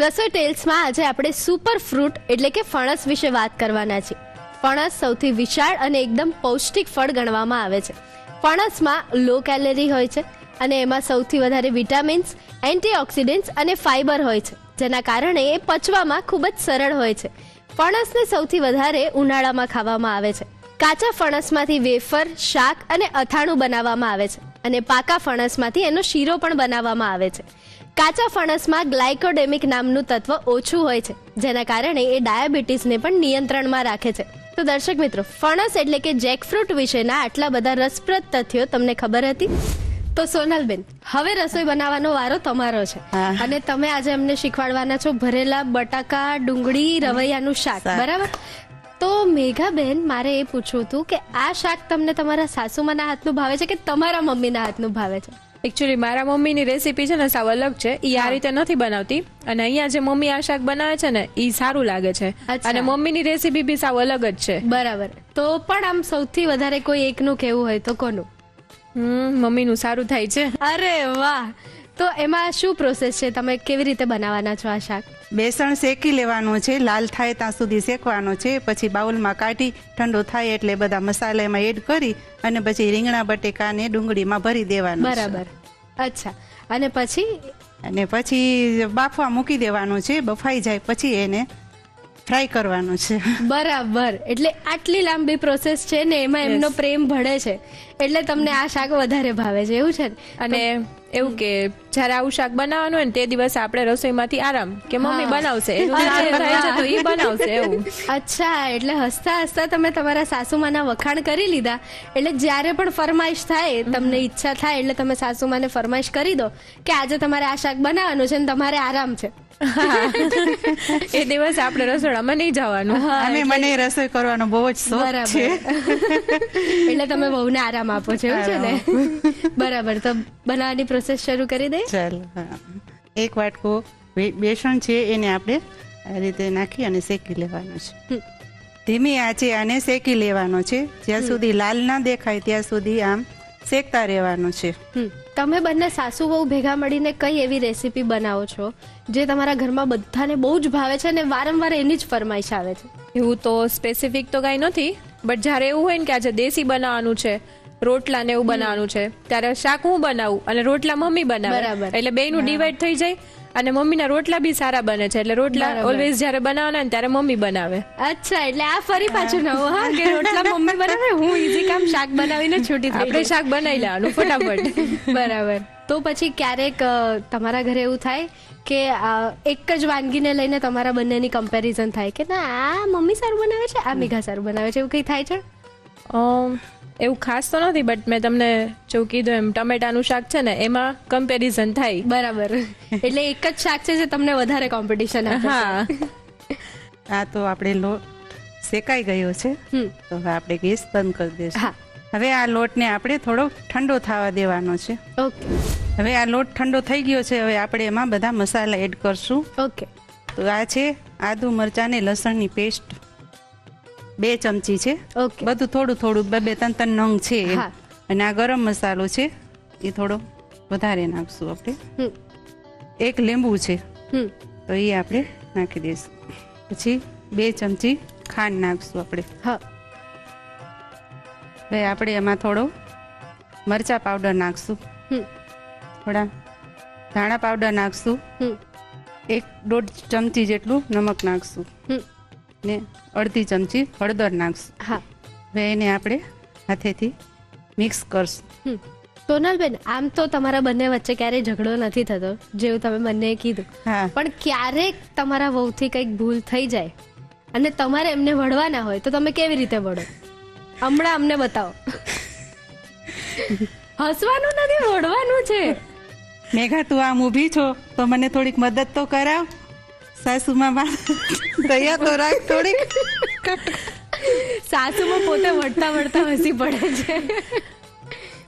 રસોઈ ટેલ્સમાં આજે આપણે સુપર ફ્રૂટ એટલે કે ફણસ વિશે વાત કરવાના છીએ. ફણસ સૌથી વિશાળ અને એકદમ પૌષ્ટિક ફળ ગણવામાં આવે છે. ફણસમાં લો કેલરી હોય છે અને એમાં સૌથી વધારે વિટામિન્સ, એન્ટીઓક્સિડન્ટ્સ અને ફાઇબર હોય છે, જેના કારણે એ પચવામાં ખૂબ જ સરળ હોય છે. ફણસને સૌથી વધારે ઉનાળામાં ખાવામાં આવે છે. કાચા ફણસમાંથી વેફર, શાક અને અથાણું બનાવવામાં આવે છે અને પાકા ફણસમાંથી એનો શીરો પણ બનાવવામાં આવે છે. કાચા ફણસમાં ગ્લાયકોડેમિક નામનું તત્વ ઓછું હોય છે, જેના કારણે એ ડાયાબિટીસને પણ નિયંત્રણમાં રાખે છે. તો દર્શક મિત્રો, ફણસ એટલે કે જેકફ્રૂટ વિશેના આટલા બધા રસપ્રદ તથ્યો તમને ખબર હતી? તો સોનલબેન, હવે રસોઈ બનાવવાનો વારો તમારો છે અને તમે આજે અમને શીખવાડવાના છો ભરેલા બટાકા, ડુંગળી, રવૈયાનું શાક, બરાબર? તો મેઘાબેન, મારે એ પૂછવું હતું કે આ શાક તમને તમારા સાસુમાના હાથનું ભાવે છે કે તમારા મમ્મીના હાથનું ભાવે છે? એકચ્યુઅલી મારા મમ્મીની રેસીપી છે ને સાવ અલગ છે. ઈ આ રીતે નથી બનાવતી અને અહીંયા જે મમ્મી આ શાક બનાવે છે ને ઈ સારું લાગે છે અને મમ્મીની રેસીપી બી સાવ અલગ જ છે. બરાબર. તો પણ આમ સૌથી વધારે કોઈ એકનું કહેવું હોય તો કોનું? મમ્મીનું સારું થાય છે. અરે વાહ! તો એમાં શું પ્રોસેસ છે? તમે કેવી રીતે બનાવવાના છો આ શાક? બેસણ શેકી લેવાનું છે, લાલ થાય ત્યાં સુધી શેકવાનો છે. પછી બાઉલમાં કાઢી ઠંડો થાય એટલે બધા મસાલા એમાં એડ કરી અને પછી રીંગણા, બટેકા ને ડુંગળીમાં ભરી દેવાનું. બરાબર. અચ્છા. અને પછી બાફવા મૂકી દેવાનું છે. બફાઈ જાય પછી એને ફ્રાય કરવાનું છે. બરાબર. એટલે આટલી લાંબી પ્રોસેસ છે ને એમાં એમનો પ્રેમ ભળે છે એટલે તમને આ શાક વધારે ભાવે છે, એવું છે ને? અને એવું કે જયારે આવું શાક બનાવવાનું હોય ને તે દિવસે આપણે રસોઈમાંથી આરામ કે મમ્મી બનાવશે, એનું જે થાય છે તો ઈ બનાવશે એવું. અચ્છા, એટલે હસતા હસતા તમે તમારા સાસુમાના વખાણ કરી લીધા. એટલે જ્યારે પણ ફરમાઈશ થાય, તમને ઈચ્છા થાય એટલે તમે સાસુમાને ફરમાઈશ કરી દો કે આજે તમારે આ શાક બનાવવાનું છે ને તમારે આરામ છે. એ દિવસે આપણે રસોડામાં નહીં જવાનું. અને મને રસોઈ કરવાનો બહુ જ શોખ છે એટલે તમે બહુને આરામ આપો છો, એવું છે ને? બરાબર. તો બનાવવાની પ્રોસેસ શરૂ કરી દે. ચાલ. એક વાટકો બેસણ છે એને આપણે આ રીતે નાખી અને શેકી લેવાનું છે. ધીમી આંચે આને શેકી લેવાનો છે. જ્યાં સુધી લાલ ના દેખાય ત્યાં સુધી આમ શેકતા રહેવાનું છે. તમે બંને સાસુ વહુ ભેગા મળીને કઈ એવી રેસીપી બનાવો છો જે તમારા ઘરમાં બધાને બહુ જ ભાવે છે અને વારંવાર એની જ ફરમાઈશ આવે છે? એવું તો સ્પેસિફિક તો કઈ નથી, બટ જયારે એવું હોય ને કે આજે દેશી બનાવવાનું છે, રોટલા ને એવું બનાવવાનું છે, ત્યારે શાક હું બનાવું અને રોટલા મમ્મી બનાવે, એટલે બેયનું ડિવાઈડ થઈ જાય અને મમ્મીના રોટલા બી સારા બને છે. એટલે રોટલા ઓલવેઝ જયારે બનાવવાના ને ત્યારે મમ્મી બનાવે. અચ્છા, એટલે આ ફરી પાછું નવું, હા, કે રોટલા મમ્મી બનાવે, હું ઈઝી કામ શાક બનાવીને છૂટી થઈ. આપણે શાક બનાવી લેવાનું ફટાફટ. બરાબર. તો પછી ક્યારેક તમારા ઘરે એવું થાય કે એક જ વાનગીને લઈને તમારા બંનેની કમ્પેરિઝન થાય કે ના આ મમ્મી સારું બનાવે છે, આ મેઘા સારું બનાવે છે, એવું કઈ થાય છે? એવું ખાસ તો નથી, બટ મેં તમને જો કીધું એમ ટમેટાનું શાક છે ને એમાં કમ્પેરિઝન થાય. બરાબર. એટલે એક જ શાક છે જે તમને વધારે કોમ્પિટિશન આપે. હા. આ તો આપણે લોટ શેકાઈ ગયો છે, તો હવે આપણે ગેસ બંધ કરી દઈશું. હવે આ લોટને આપણે થોડો ઠંડો થવા દેવાનો છે. ઓકે. હવે આ લોટ ઠંડો થઈ ગયો છે. હવે આપણે એમાં બધા મસાલા એડ કરશું. ઓકે. તો આ છે આદુ, મરચાં ને લસણની પેસ્ટ 2 ચમચી છે. ઓકે. બધું થોડું થોડું 2-3 નંગ છે. અને આ ગરમ મસાલો છે એ થોડો વધારે નાખશું આપણે. હમ, 1 લીંબુ છે હમ, તો એ આપણે નાખી દઈશું. પછી 2 ચમચી ખાંડ નાખશું આપણે. હા, હવે આપણે એમાં થોડો મરચા પાવડર નાખશું, હમ, થોડા ધાણા પાવડર નાખશું, હમ, 1-1.5 ચમચી જેટલું નમક નાખશું હમ, ને અડધી ચમચી હળદર નાખશું. હા. હવે એને આપણે હાથેથી મિક્સ કરશું. હમ. સોનલબેન, આમ તો તમારા બંને વચ્ચે ક્યારેય ઝઘડો નથી થતો, જેવું તમે બંને કીધું, હા, પણ ક્યારેક તમારા વહુથી કંઈક ભૂલ થઈ જાય અને તમારે એમને વળવાના હોય તો તમે કેવી રીતે વળો? હમણાં અમને બતાવો. હસવાનું નથી, વળવાનું છે. મેઘા તું આમ ઊભી છો તો મને થોડીક મદદ તો કરાવ. સાસુમાં દયા તો રાખ થોડીક. સાસુમાં પોતે વળતા વળતા હસી પડે છે.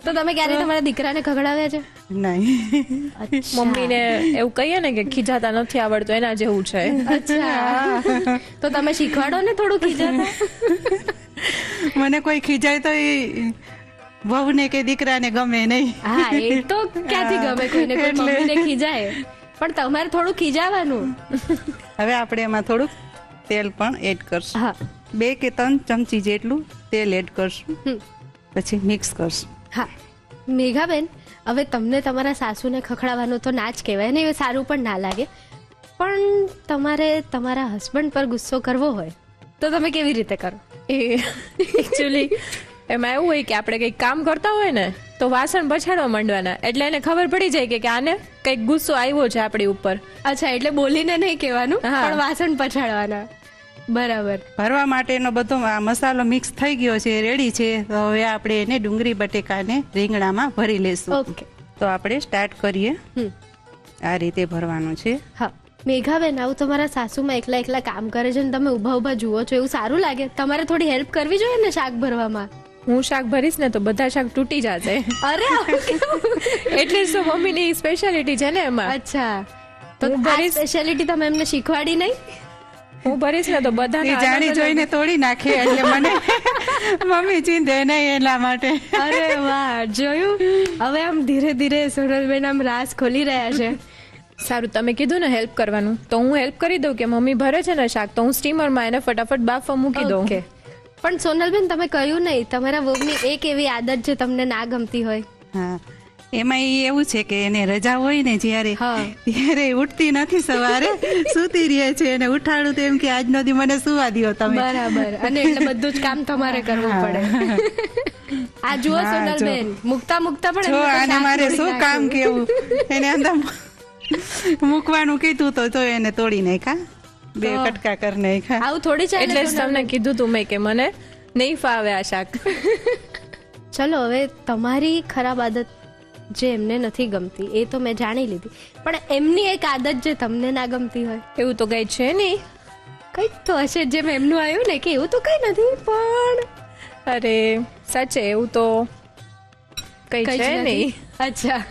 તો તમે ક્યારે તમારા દીકરાને ખગડાવ્યા છે? નહીં. મમ્મીને એવું કહીએ ને કે ખીજાતા નથી આવડતું, એના જેવું છે. અચ્છા, તો તમે શીખવાડો ને થોડું ખીજાતા. મને કોઈ ખીજાય તો એ વહુને કે દીકરાને ગમે નહીં. હા, એ તો ક્યાંથી ગમે કોઈને, કોઈ એટલે. મમ્મીને ખીજાય, પણ તમારે થોડું ખીજાવાનું. હવે આપણે એમાં થોડુંક તેલ પણ એડ કરશું. હા, 2 કે 3 ચમચી જેટલું તેલ એડ કરશું. હમ, પછી મિક્સ કરશું. હા. મેઘાબેન, હવે તમને તમારા સાસુને ખખડાવવાનું તો ના જ કહેવાય ને, એ સારું પણ ના લાગે, પણ તમારે તમારા હસબન્ડ પર ગુસ્સો કરવો હોય તો તમે કેવી રીતે કરો? એ એકચ્યુઅલી એમાં એવું હોય કે આપણે કંઈક કામ કરતા હોય ને તો વાસણ પછાડવા માંડવાના, એટલે એને ખબર પડી જાય કે આને કંઈક ગુસ્સો આવ્યો છે આપણી ઉપર. અચ્છા, એટલે બોલીને નહીં કહેવાનું, હા. પણ વાસણ પછાડવાના. બરાબર. ભરવા માટેનો બધો આ મસાલો મિક્સ થઈ ગયો છે, રેડી છે. તો હવે આપણે એને ડુંગળી બટેકાને રીંગણામાં ભરી લેશું. ઓકે. તો આપણે સ્ટાર્ટ કરીએ. હમ. આ રીતે ભરવાનું છે. હા. મેઘાબેન, આવું તમારા સાસુમાં એકલા એકલા કામ કરે છે ને તમે ઊભા ઊભા જુઓ છો, એવું સારું લાગે? તમારે થોડી હેલ્પ કરવી જોઈએ ને શાક ભરવામાં. હું શાક ભરીશ ને તો બધા શાક તૂટી જશે. અરે આવું કેવું? એટલે જ તો મમ્મીની સ્પેશિયાલિટી છે ને એમાં. અચ્છા, તો હું આ ભરીશ. સ્પેશિયાલિટી તમે એમને શીખવાડી નહીં? હું ભરીશ ને તો એ બધા જાણી જોઈને તોડી નાખે એટલે મને મમ્મી ચીંધે નહીં એટલા માટે. અરે વાહ, જોયું? હવે આમ ધીરે ધીરે સોનલબેન આમ રાસ ખોલી રહ્યા છે. સારું, તમે કીધું ને હેલ્પ કરવાનું, તો હું હેલ્પ કરી દઉં કે મમ્મી ભરે છે ને શાક, તો હું સ્ટીમરમાં એને ફટાફટ બાફવા મૂકી દઉં. ઓકે. પણ સોનલબેન, તમે કહ્યું નહીં તમારા વહુની એક એવી આદત જે તમને ના ગમતી હોય. હા, એમાં ઈ એવું છે કે એને રજા હોય ને જ્યારે હા. ત્યારે ઉઠતી નથી, સવારે સૂતી રહે છે. એને ઉઠાડું તો એમ કે આજનો દી મને સુવા દ્યો તમે. બરાબર, અને એટલે બધું જ કામ તમારે કરવું પડે. આ જુઓ હા, જો. સોનલબેન, મુકતા મુકતા પણ જો એમને તો આને શાક મારે તોડી શું કામ નાખ્યું. કેવું, એને અંદર મૂકવાનું કીધું તો એને તોડી નાખ્યા, 2 તો. કટકા કરી નાખ્યા. આવું થોડી ચાલે એટલે જ સોનલબેન. તમને કીધું તું મેં કે મને નહીં ફાવે આ શાક. ચલો, હવે તમારી ખરાબ આદત જે એમને નથી ગમતી એ તો મેં જાણી લીધી, પણ એમની એક આદત જે તમને ના ગમતી હોય એવું તો કઈ છે નહીં. કંઈક તો હશે. જેમ એમનું આવ્યું ને કે એવું તો કઈ નથી, પણ અરે સાચે એવું તો કઈ કંઈ જ છે નથી. નહીં. અચ્છા,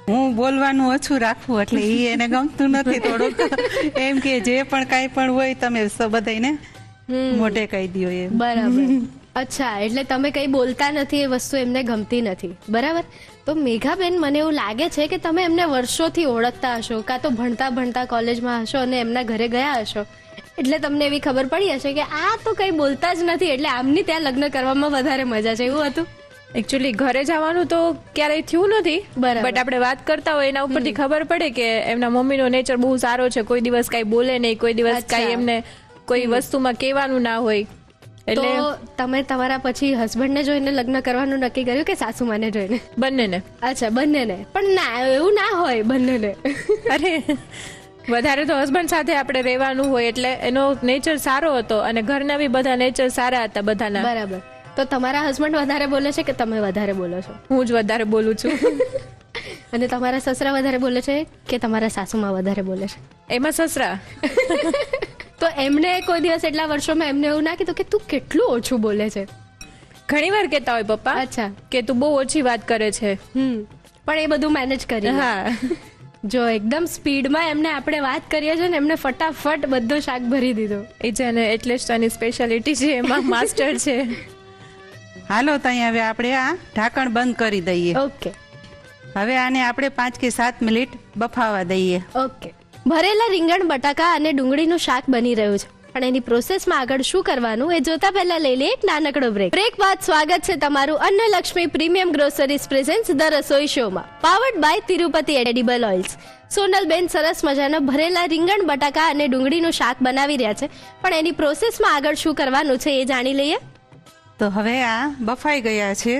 હું બોલવાનું ઓછું રાખવું એટલે ઈ એને ગમતું નથી થોડુંક. એમ કે જે પણ કાંઈ પણ હોય તમે બધાને મોઢે કહી દ્યો એમ. બરાબર. અચ્છા, એટલે તમે કઈ બોલતા નથી, એ વસ્તુ એમને ગમતી નથી. બરાબર. તો મેઘાબેન, મને એવું લાગે છે કે તમે એમને વર્ષોથી ઓળખતા હશો, કાં તો ભણતા ભણતા કોલેજમાં હશો અને એમના ઘરે ગયા હશો, એટલે તમને એવી ખબર પડી હશે કે આ તો કઈ બોલતા જ નથી, એટલે આમની ત્યાં લગ્ન કરવામાં વધારે મજા છે. એવું હતું? એકચ્યુઅલી ઘરે જવાનું તો ક્યારેય થયું નથી, બરાબર. બટ આપણે વાત કરતા હોય એના ઉપરથી ખબર પડે કે એમના મમ્મીનો નેચર બહુ સારો છે. કોઈ દિવસ કાંઈ બોલે નહીં, કોઈ દિવસ અચ્છા. કાંઈ એમને કોઈ વસ્તુમાં કહેવાનું ના હોય. તો એટલે તમે તમારા પછી હસબન્ડને જોઈને લગ્ન કરવાનું નક્કી કર્યું કે સાસુમાને જોઈને? બંનેને. અચ્છા, બંનેને. પણ ના, એવું ના હોય બંનેને. અરે વધારે તો હસબન્ડ સાથે આપણે રહેવાનું હોય, એટલે એનો નેચર સારો હતો અને ઘરના બી બધા નેચર સારા હતા બધાના. બરાબર. તો તમારા હસબન્ડ વધારે બોલે છે કે તમે વધારે બોલો છો? હું જ વધારે બોલું છું. અને તમારા સસરા વધારે બોલે છે કે તમારા સાસુમાં વધારે બોલે છે? એમાં સસરા. તો એમને કોઈ દિવસ એટલા વર્ષોમાં એમને એવું ના કીધું કે તું કેટલું ઓછું બોલે છે? ઘણી વાર કહેતા હોય પપ્પા અચ્છા. કે તું બહુ ઓછી વાત કરે છે. પણ એ બધું મેનેજ કરી. હા. જો એકદમ સ્પીડમાં એમને આપણે વાત કરીએ છીએ ને, એમને ફટાફટ બધો શાક ભરી દીધો. એ છે ને, એટલે જ તો એની સ્પેશિયાલિટી છે, એમાં માસ્ટર છે. હાલો ત્યાં હવે આપણે આ ઢાંકણ બંધ કરી દઈએ. ઓકે. હવે આને આપણે 5 કે 7 મિનિટ બફાવા દઈએ. ઓકે, ભરેલા રીંગણ બટાકા અને ડુંગળીનું શાક બની રહ્યું છે, પણ એની પ્રોસેસમાં આગળ શું કરવાનું એ જોતા પહેલા લઈ લઈએ એક નાનકડો બ્રેક. બ્રેક બાદ સ્વાગત છે તમારું Annalakshmi premium groceries presents the Rasoi શોમાં, powered by Tirupati edible oils. Sonalben સરસ મજાના ભરેલા રીંગણ બટાકા અને ડુંગળીનું શાક બનાવી રહ્યા છે, પણ એની પ્રોસેસમાં આગળ શું કરવાનું છે એ જાણી લઈએ. તો હવે આ બફાઈ ગયા છે.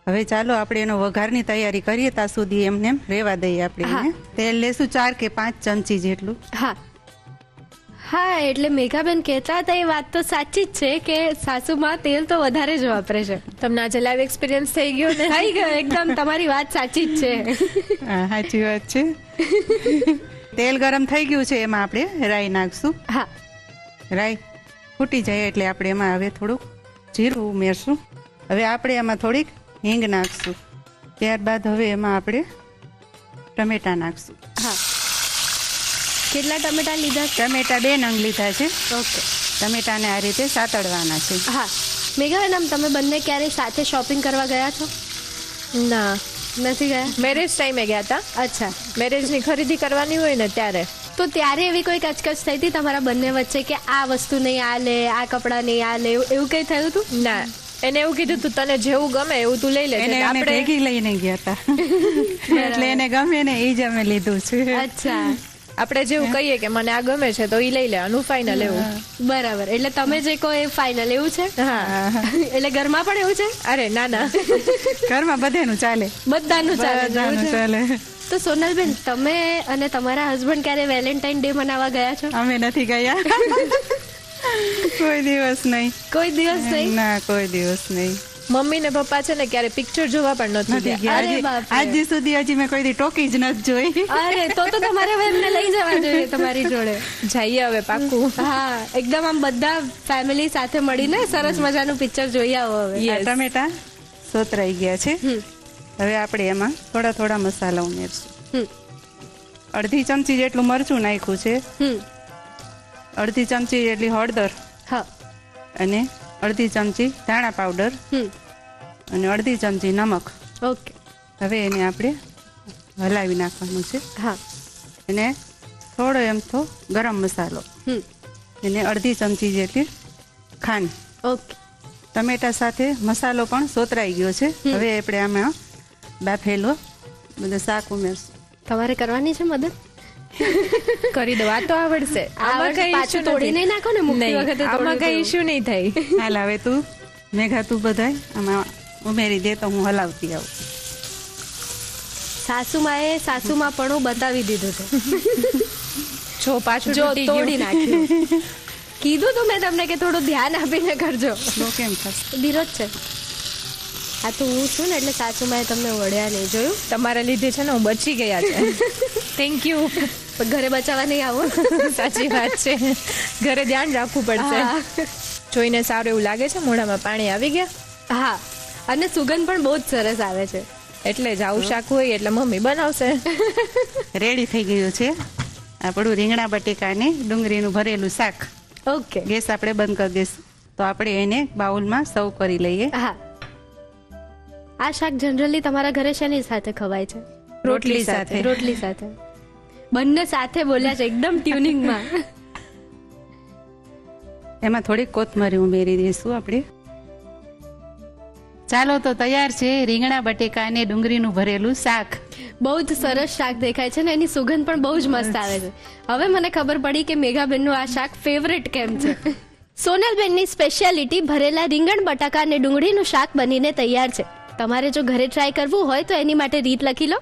હવે ચાલો આપણે એનો વઘારની તૈયારી કરીએ. ત્યાં સુધી એમને એમ રહેવા દઈએ. આપણે હા. એને તેલ લેશું 4 કે 5 ચમચી જેટલું. હા હા, એટલે મેઘાબેન કહેતા હતા એ વાત તો સાચી જ છે કે સાસુમાં તેલ તો વધારે જ વાપરે છે. તમને આજે લાઈવ એક્સપિરિયન્સ થઈ ગયો ને? થઈ ગયો એકદમ, તમારી વાત સાચી જ છે. હા, સાચી વાત છે. તેલ ગરમ થઈ ગયું છે, એમાં આપણે રાઈ નાખશું. હા રાઈ ફૂટી જાય એટલે આપણે એમાં હવે થોડુંક જીરું ઉમેરશું. હવે આપણે એમાં થોડીક હિંગ નાખશું. ત્યારબાદ હવે એમાં આપણે ટમેટા નાખશું. હા, કેટલા ટમેટા લીધા છે? ટમેટા 2 નંગ લીધા છે. ઓકે. ટમેટાને આ રીતે સાતડવાના છે. હા, મેઘાબેન આમ તમે બંને ક્યારેય સાથે શોપિંગ કરવા ગયા છો? ના, નથી ગયા? મેરેજ ટાઈમે ગયા હતા. અચ્છા, મેરેજની ખરીદી કરવાની હોય ને ત્યારે. તો ત્યારે એવી કોઈ કચકચ થઈ હતી તમારા બંને વચ્ચે કે આ વસ્તુ નહીં આ લે, આ કપડાં નહીં આ લે, એવું કઈ થયું હતું? ના, એને એવું કીધું તું તને જેવું ગમે એવું તું લઈ લે. એને અમે આપણે ભેગી લઈને ગયા હતા એટલે એને ગમે ને એ જ અમે લીધું છે. અચ્છા, આપણે જેવું કહીએ કે મને આ ગમે છે તો એ લઈ લેવાનું, ફાઇનલ એવું. બરાબર. એટલે તમે જે કહો એ ફાઇનલ એવું છે? હા. એટલે ઘરમાં પણ એવું છે? અરે ના ના, ઘરમાં બધાનું ચાલે. બધાનું ચાલે છે, એવું બધાનું છે? ચાલે. તો સોનલબેન, તમે અને તમારા હસબન્ડ ક્યારે વેલેન્ટાઇન ડે મનાવવા ગયા છો? અમે નથી ગયા. કોઈ દિવસ નહીં. કોઈ દિવસ નહીં? ના, કોઈ દિવસ નહીં. મમ્મી ને પપ્પા છે ને ક્યારે પિક્ચર જોવા પણ નથી નથી ગયા. ગયા. અરે બાપરે. આજ દી સુધી હજી મેં કોઈ દી ટોકી જ નથી જોઈ. અરે તો તમારે હવે એમને લઈ જવા જોઈએ તમારી જોડે. જઈએ હવે પાક્કું. હા, એકદમ આમ બધા ફેમિલી સાથે મળીને સરસ મજાનું પિક્ચર જોઈ આવો હવે. આ ટમેટા સોતરાઈ ગયા છે. હમ, હવે આપણે એમાં થોડા થોડા મસાલા ઉમેરશું. હમ, અડધી ચમચી જેટલું મરચું નાખ્યું છે. હમ. અડધી ચમચી જેટલી હળદર હા. અને અડધી ચમચી ધાણા પાવડર હમ. અને અડધી ચમચી નમક. ઓકે. હવે એને આપણે હલાવી નાખવાનું છે. હા. અને થોડો એમથો ગરમ મસાલો હમ. અને અડધી ચમચી જેટલી ખાંડ. ઓકે. ટમેટા સાથે મસાલો પણ સોતરાઈ ગયો છે. હવે આપણે આમાં બાફેલો બધું શાક ઉમેરશું. તમારે કરવાની છે મદદ? કરી દો, આ તો આવડશે. આમાં કઈ પાછું issue તોડી નથી. નહીં નાખો ને મુકતી નહીં, વખતે આમાં તોડ્યું કઈ તો. ઇશ્યુ નહીં થાય. હાલ હવે તું મેઘા તું બધાય આમાં ઉમેરી દે તો હું હલાવતી આવું. સાસુમાએ સાસુમાં બતાવી દીધું છે. જો પાછું જો તૂટી તોડી ગયું. નાખ્યું. કીધું તું મેં તમને કે થોડું ધ્યાન આપીને કરજો. તો કેમ થશે? વિરોધ છે. આ તો હું છું ને એટલે સાસુમાએ તમને વળ્યા નહીં, જોયું? તમારા લીધે છે ને હું બચી ગયા છે. Thank you. પણ ઘરે બચાવવા નહીં આવો. સાચી વાત છે, ઘરે ધ્યાન રાખવું પડશે. હા. જોઈને સારું એવું લાગે છે, મોઢામાં પાણી આવી ગયા. હા, અને સુગંધ પણ બહુ જ સરસ આવે છે. એટલે જ આવું શાક હોય એટલે મમ્મી બનાવશે. રેડી થઈ ગયું છે આપણું રીંગણા બટેકાને ડુંગળીનું ભરેલું શાક. ઓકે. ગેસ આપણે બંધ કરી દઈશું. તો આપણે એને બાઉલમાં સર્વ કરી લઈએ. હા. આ શાક જનરલી તમારા ઘરે શેની સાથે ખવાય છે? રોટલી સાથે. રોટલી સાથે. બંને સાથે બોલ્યા છે એકદમ ટ્યુનિંગમાં. એમાં થોડીક કોથમરી ઉમેરી દઈશું આપણે. ચાલો, તો તૈયાર છે રીંગણા બટેકા અને ડુંગળીનું ભરેલું શાક. બહુ જ સરસ શાક દેખાય છે ને એની સુગંધ પણ બહુ જ મસ્ત આવે છે. હવે મને ખબર પડી કે મેઘાબેનનું આ શાક ફેવરેટ કેમ છે. સોનલબેનની સ્પેશિયાલિટી ભરેલા રીંગણ બટાકા અને ડુંગળીનું શાક બનીને તૈયાર છે. તમારે જો ઘરે ટ્રાય કરવું હોય તો એની માટે રીત લખી લો.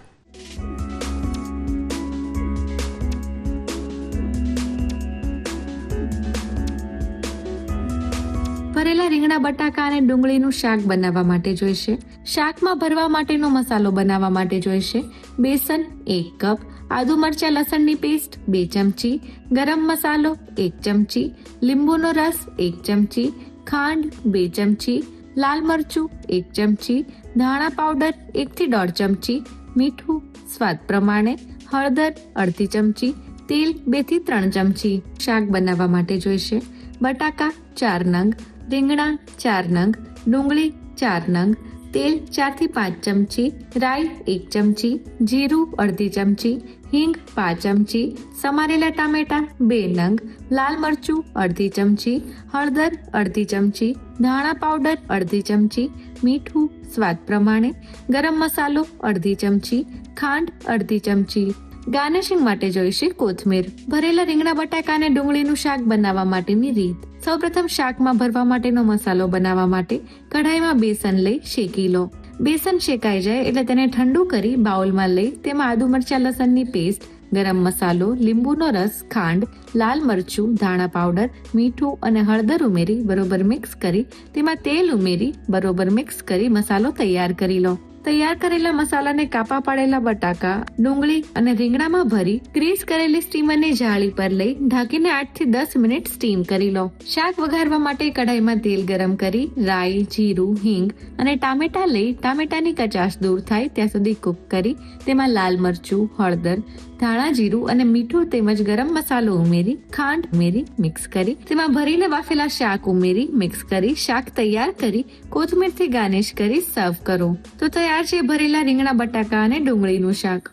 ભરેલા રીંગણા બટાકા અને ડુંગળીનું શાક બનાવવા માટે જોઈશે. શાકમાં ભરવા માટેનો મસાલો બનાવવા માટે જોઈશે બેસન 1 કપ, આદુ મરચાં લસણની પેસ્ટ 2 ચમચી, ગરમ મસાલો 1 ચમચી, લીંબુનો રસ 1 ચમચી, ખાંડ 2 ચમચી, લાલ મરચું 1 ચમચી, ધાણા પાવડર 1 થી 1.5 ચમચી, મીઠું સ્વાદ પ્રમાણે, હળદર અડધી ચમચી, તેલ 2 થી 3 ચમચી. શાક બનાવવા માટે જોઈશે બટાકા 4 નંગ, રીંગણા 4 નંગ, ડુંગળી 4 નંગ, તેલ 4 થી 5 ચમચી, રાઈ 1 ચમચી, જીરું અડધી ચમચી, હિંગ 5 ચમચી, સમારેલા ટામેટા 2 નંગ, લાલ મરચું અડધી ચમચી, હળદર અડધી ચમચી, ધાણા પાવડર અડધી ચમચી, મીઠું સ્વાદ પ્રમાણે, ગરમ મસાલો અડધી ચમચી, ખાંડ અડધી ચમચી. ગાર્નિશિંગ માટે જોઈશે કોથમીર. ભરેલા રીંગણા બટાકા અને ડુંગળીનું શાક બનાવવા માટેની રીત. સૌપ્રથમ શાકમાં ભરવા માટેનો મસાલો બનાવવા માટે કઢાઈમાં બેસન લઈ શેકી લો. બેસન શેકાઈ જાય એટલે તેને ઠંડુ કરી બાઉલમાં લઈ તેમાં આદુ મરચાં લસણની પેસ્ટ, ગરમ મસાલો, લીંબુનો રસ, ખાંડ, લાલ મરચું, ધાણા પાવડર, મીઠું અને હળદર ઉમેરી બરોબર મિક્સ કરી તેમાં તેલ ઉમેરી બરોબર મિક્સ કરી મસાલો તૈયાર કરી લો. તૈયાર કરેલા મસાલાને કાપા પાડેલા બટાકા, ડુંગળી અને રીંગણામાં ભરી ગ્રીસ કરેલી સ્ટીમરની જાળી પર લઈ ઢાંકીને 8 થી 10 મિનિટ સ્ટીમ કરી લો. શાક વઘારવા માટે કઢાઈમાં તેલ ગરમ કરી રાઈ, જીરું, હિંગ અને ટામેટા લઈ ટામેટાની કચાશ દૂર થાય ત્યાં સુધી કૂક કરી તેમાં લાલ મરચું, હળદર, ધાણા જીરું અને મીઠું તેમજ ગરમ મસાલો ઉમેરી ખાંડ ઉમેરી મિક્સ કરી તેમાં ભરીને બાફેલા શાક ઉમેરી મિક્સ કરી શાક તૈયાર કરી કોથમીરથી ગાર્નિશ કરી સર્વ કરો. તો તૈયાર છે ભરેલા રીંગણા બટાકા અને ડુંગળીનું શાક.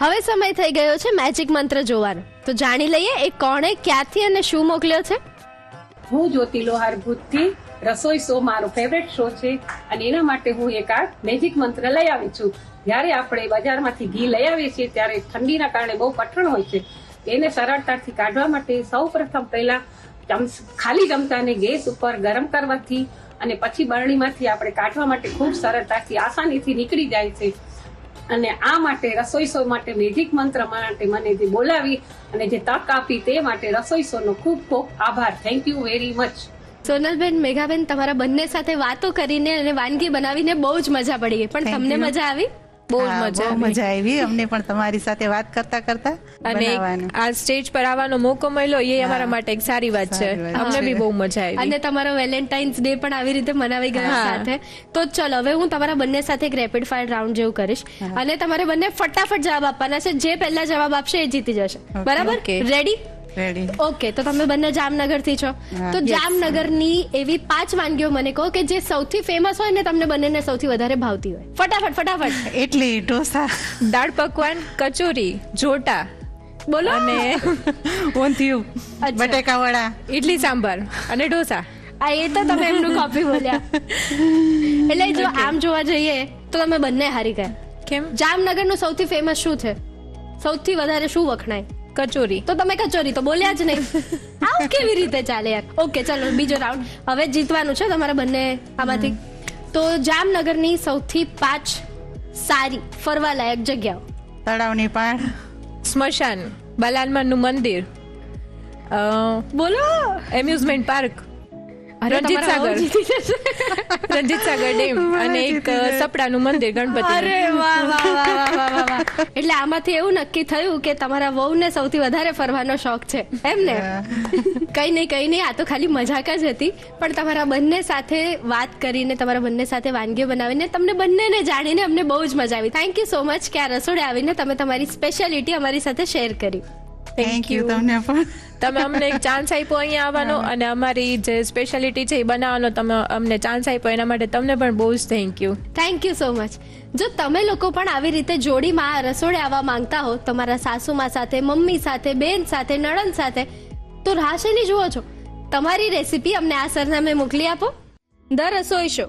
હવે સમય થઈ ગયો છે મેજિક મંત્ર જોવાનો. તો જાણી લઈએ એ કોણે, ક્યાંથી અને શું મોકલ્યો છે. હું જ્યોતિ લોહાર ભૂતથી રસોઈ શો મારો ફેવરેટ શો છે અને એના માટે હું એક આ મેજિક મંત્ર લઈ આવી છું. જ્યારે આપણે બજારમાંથી ઘી લઈ આવીએ છીએ ત્યારે ઠંડીના કારણે બહુ કઠણ હોય છે. એને સરળતાથી કાઢવા માટે સૌ પ્રથમ પહેલા ખાલી ચમચાને ગેસ ઉપર ગરમ કરવાથી અને પછી બરણીમાંથી આપણે કાઢવા માટે ખૂબ સરળતાથી આસાનીથી નીકળી જાય છે. અને આ માટે રસોઈ શો માટે મેજિક મંત્ર માટે મને જે બોલાવી અને જે તક આપી તે માટે રસોઈ શોનો ખૂબ ખૂબ આભાર. Thank you very much. Sonalben, Meghaben, તમારા બંને સાથે વાતો કરીને અને વાનગી બનાવીને બહુ જ મજા પડી ગઈ. પણ તમને મજા આવી? બહુ જ બહુ મજા આવી અમને પણ તમારી સાથે વાત કરતા કરતા અને બનાવવાનું. આ સ્ટેજ પર આવવાનો મોકો મળ્યો એ અમારા માટે એક સારી વાત છે. અમને બી બહુ મજા આવી. અને તમારો વેલેન્ટાઇન્સ ડે પણ આવી રીતે મનાવી ગયો સાથે. તો ચલો હવે હું તમારા બંને સાથે એક રેપિડ ફાયર રાઉન્ડ જેવું કરીશ અને તમારે બંને ફટાફટ જવાબ આપવાના છે. જે પહેલા જવાબ આપશે એ જીતી જશે. બરાબર? રેડી? ઓકે. તો તમે બંને જામનગર થી છો. તો જામનગરની એવી 5 વાનગીઓ મને કહો કે જે સૌથી ફેમસ હોય ને તમને બંનેને સૌથી વધારે ભાવતી હોય. ફટાફટ. ઇડલી, ઢોસા, દાળ પકવાન, કચોરી, જોટા, બોલો. અને ઊંધિયું, બટેકા વડા, ઇડલી સાંભાર અને ઢોસા. આ એ તો તમે એમનું કોપી બોલ્યા. એટલે જો આમ જોવા જઈએ તો તમે બંને હારી ગયા. કેમ? જામનગરનું સૌથી ફેમસ શું છે? સૌથી વધારે શું વખણાય? કચોરી. તો તમે કચોરી તો બોલ્યા જ નહીં. આવું કેવી રીતે ચાલે યાર? ઓકે, ચલો બીજો રાઉન્ડ. હવે જીતવાનું છે તમારે બંને આમાંથી. તો જામનગરની સૌથી 5 સારી ફરવાલાયક જગ્યાઓ. તળાવની પાળ, સ્મશાન, બાલાલમાનનું મંદિર, બોલો. Amusement park, Ranjit Sagar dam અને એક સપડાનું મંદિર ગણપતિ. અરે વાહ. એટલે આમાંથી એવું નક્કી થયું કે તમારા વહુને સૌથી વધારે ફરવાનો શોખ છે એમ ને? કઈ નહીં. આ તો ખાલી મજાક જ હતી. પણ તમારા બંને સાથે વાત કરીને, તમારા બંને સાથે વાનગીઓ બનાવીને, તમને બંનેને જાણીને અમને બહુ જ મજા આવી. થેન્ક યુ સો મચ કે આ રસોડે આવીને તમે તમારી સ્પેશિયાલિટી અમારી સાથે શેર કરી. થેન્ક યુ તમને પણ. તમે અમને એક ચાન્સ આપ્યો અહીંયા આવવાનો અને અમારી જે સ્પેશિયાલિટી છે એ બનાવવાનો તમે અમને ચાન્સ આપ્યો એના માટે તમને પણ બહુ જ thank you. Thank you so much. જો તમે લોકો પણ આવી રીતે જોડીમાં આ રસોડે આવવા માંગતા હો, તમારા સાસુમાં સાથે, મમ્મી સાથે, બેન સાથે, નણંદ સાથે, તો રાહ શેની જુઓ છો? તમારી રેસીપી અમને આ સરનામે મોકલી આપો. The Rasoi show,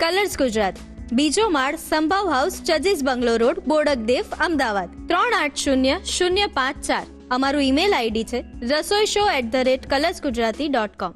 colours Gujarat, બીજો માળ, સંભાવ હાઉસ, ચજીસ બંગલો રોડ, બોડકદેવ, અમદાવાદ 380054. અમારું ઈમેલ આઈડી છે rasoishow@colorsgujarati.com.